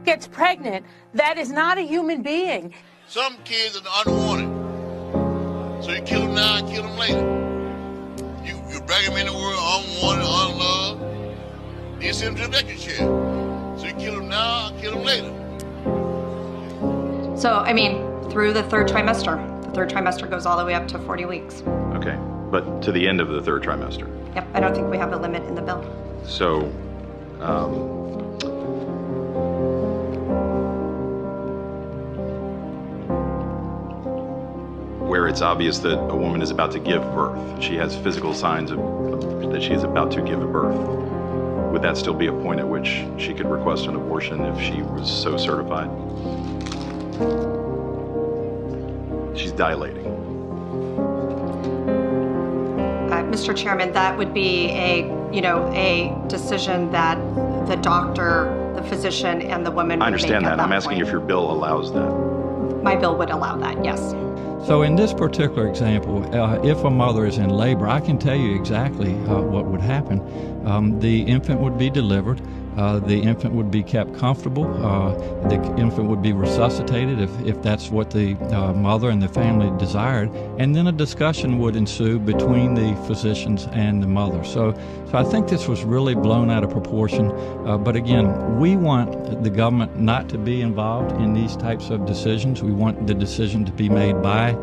gets pregnant, that is not a human being. Some kids are unwanted. So you kill them now and kill them later. You bring them in the world unwanted, unloved. Then you send them to the electric chair. So you kill them now and kill them later. So, I mean, through the third trimester. The third trimester goes all the way up to 40 weeks. Okay, but to the end of the third trimester. Yep, I don't think we have a limit in the bill. So, where it's obvious that a woman is about to give birth, she has physical signs of that she is about to give birth, would that still be a point at which she could request an abortion if she was so certified? She's dilating. Mr. Chairman, that would be a decision that the doctor, the physician, and the woman would I understand make at that. I'm asking point. if your bill allows that. My bill would allow that, yes. So in this particular example, if a mother is in labor, I can tell you exactly what would happen. The infant would be delivered. The infant would be kept comfortable. The infant would be resuscitated if that's what the mother and the family desired. And then a discussion would ensue between the physicians and the mother. So I think this was really blown out of proportion. But again, we want the government not to be involved in these types of decisions. We want the decision to be made by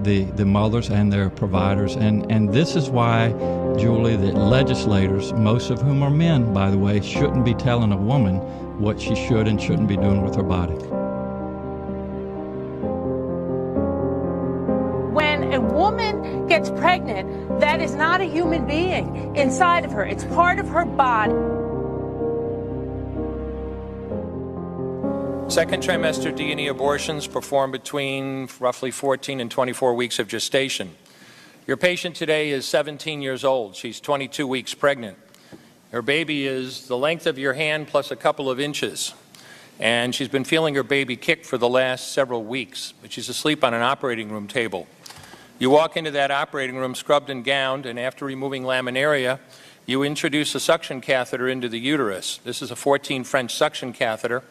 the mothers and their providers. And this is why, Julie, that legislators, most of whom are men, by the way, shouldn't be telling a woman what she should and shouldn't be doing with her body. When a woman gets pregnant, that is not a human being inside of her. It's part of her body. Second trimester D&E abortions performed between roughly 14 and 24 weeks of gestation. Your patient today is 17 years old. She's 22 weeks pregnant. Her baby is the length of your hand plus a couple of inches. And she's been feeling her baby kick for the last several weeks, but she's asleep on an operating room table. You walk into that operating room scrubbed and gowned, and after removing laminaria, you introduce a suction catheter into the uterus. This is a 14 French suction catheter.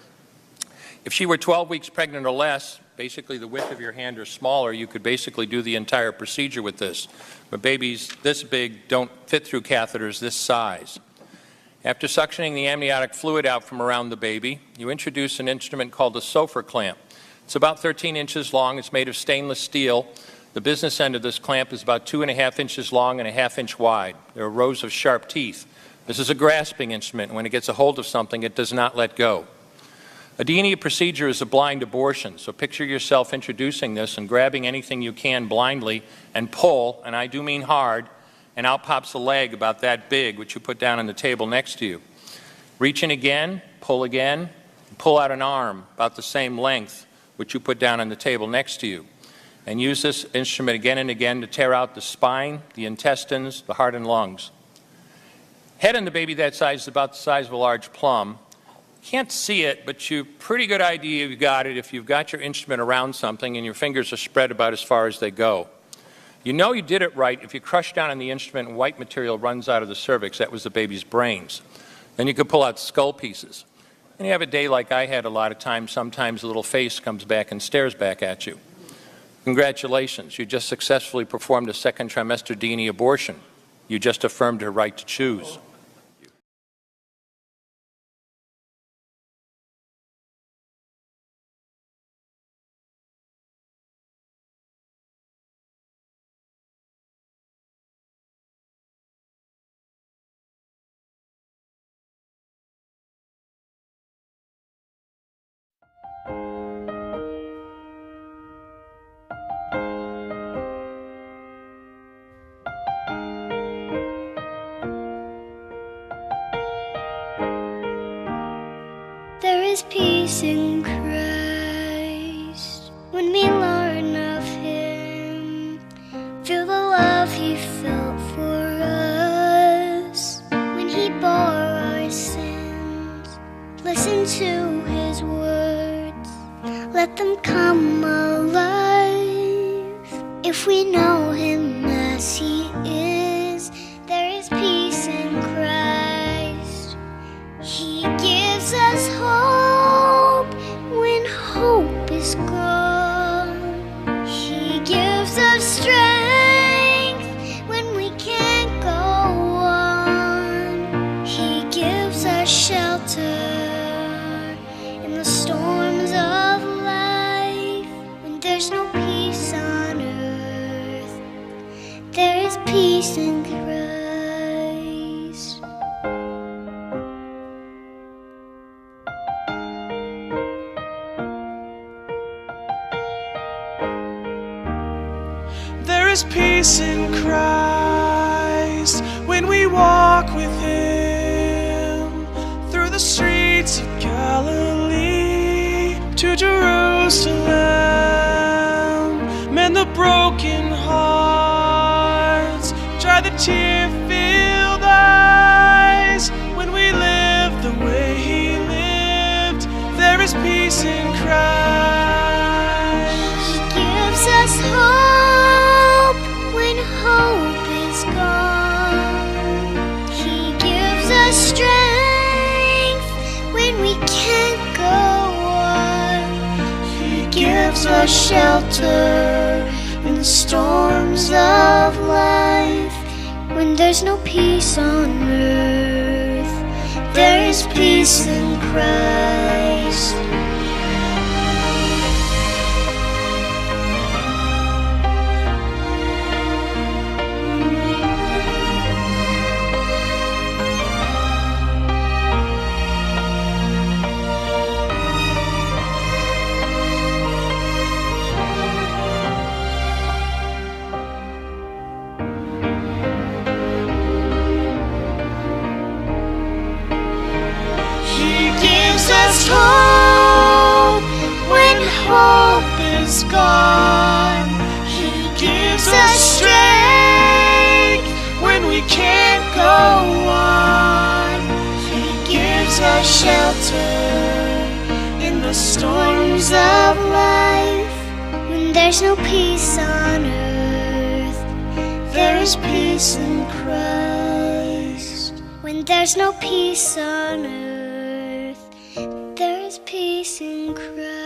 If she were 12 weeks pregnant or less, basically the width of your hand or smaller, you could basically do the entire procedure with this. But babies this big don't fit through catheters this size. After suctioning the amniotic fluid out from around the baby, you introduce an instrument called a Sofer clamp. It's about 13 inches long. It's made of stainless steel. The business end of this clamp is about 2.5 inches long and 1/2 inch wide. There are rows of sharp teeth. This is a grasping instrument. When it gets a hold of something, it does not let go. A D&E procedure is a blind abortion, so picture yourself introducing this and grabbing anything you can blindly and pull, and I do mean hard, and out pops a leg about that big, which you put down on the table next to you. Reach in again, and pull out an arm about the same length, which you put down on the table next to you. And use this instrument again and again to tear out the spine, the intestines, the heart and lungs. Head on the baby that size is about the size of a large plum. Can't see it, but you pretty good idea you've got it if you've got your instrument around something and your fingers are spread about as far as they go. You know you did it right if you crush down on the instrument and white material runs out of the cervix. That was the baby's brains. Then you could pull out skull pieces. And you have a day like I had a lot of times, sometimes the little face comes back and stares back at you. Congratulations, you just successfully performed a second trimester D&E abortion. You just affirmed her right to choose. There is peace in Christ when we learn of Him. Feel the love He felt for us when He bore our sins. Listen to His words, let them come alive. If we know Him as He is, there is peace in Christ. He gives us hope. peace in Christ. There is peace in Christ when we walk with Him through the streets of Galilee to Jerusalem. Mend the broken hearts, dry the tear-filled eyes. When we live the way He lived, there is peace in Christ. He gives us hope when hope is gone. He gives us strength when we can't go on. He gives us shelter in the storms of life. When there's no peace on earth, there is peace in Christ. Hope when hope is gone. He gives us strength when we can't go on. He gives us shelter in the storms of life. When there's no peace on earth, there is peace in Christ. When there's no peace on earth, there is peace in Christ.